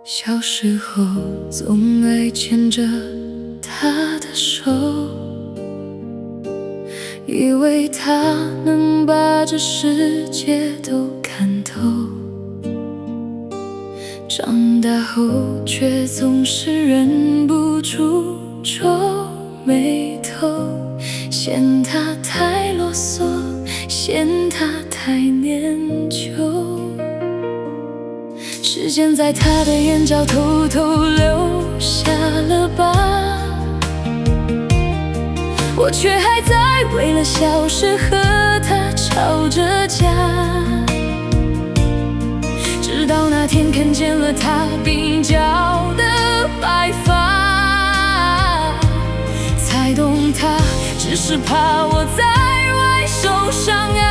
小时候总爱牵着他的手，以为他能把这世界都看透。长大后却总是忍不住皱眉头，嫌他太啰嗦，嫌他太念旧。时间在他的眼角偷偷留下了疤，我却还在为了小事和他吵着架。直到那天看见了他鬓角的白发，才懂他只是怕我在外受伤啊。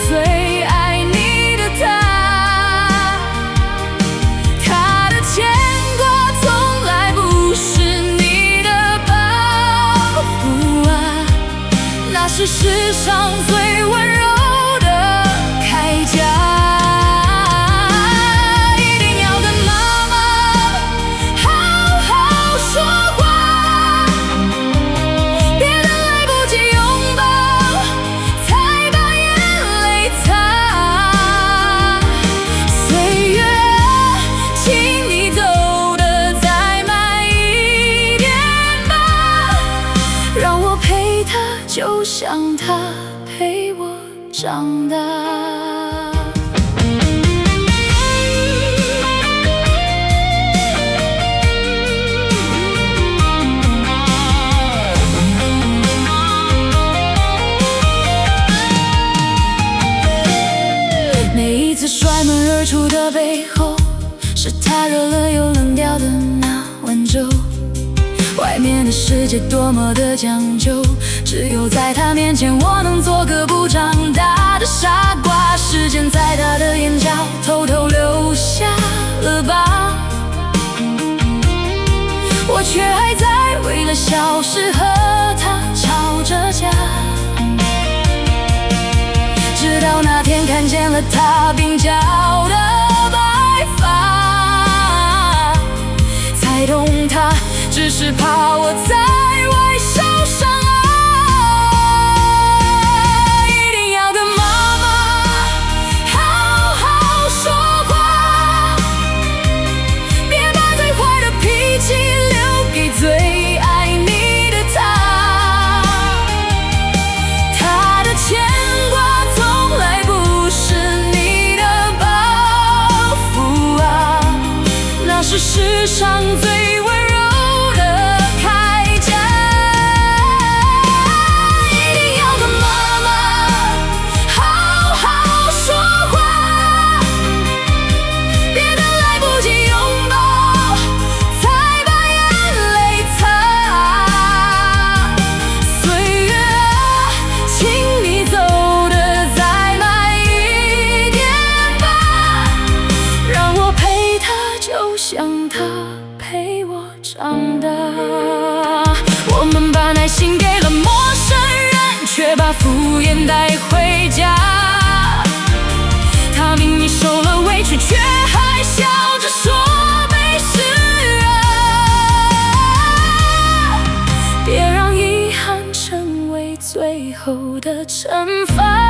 最爱你的他，他的牵挂从来不是你的包袱啊，那是世上最温柔的铠甲。就像他陪我长大。每一次摔门而出的背后，是他热了又冷掉的那碗粥。外面的世界多么的讲究，只有在他面前我能做个不长大的傻瓜。时间在他的眼角偷偷留下了疤，我却还在为了小事和他吵着架。直到那天看见了他鬓角的白发，才懂他只是怕我在外受伤啊。一定要跟妈妈好好说话，别把最坏的脾气留给最爱你的他。他的牵挂从来不是你的包袱啊，那是世上最温柔像他陪我长大。我们把耐心给了陌生人，却把敷衍带回家。他明明受了委屈，却还笑着说没事啊。别让遗憾成为最后的惩罚。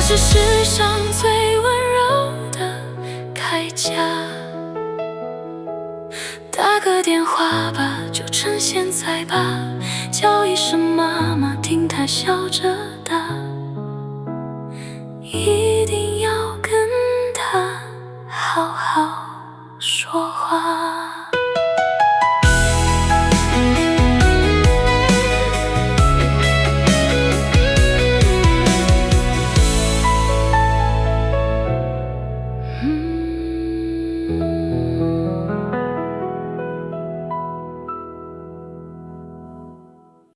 是世上最温柔的铠甲，打个电话吧，就趁现在吧，叫一声妈妈，听她笑着答，一定要跟她好好说话。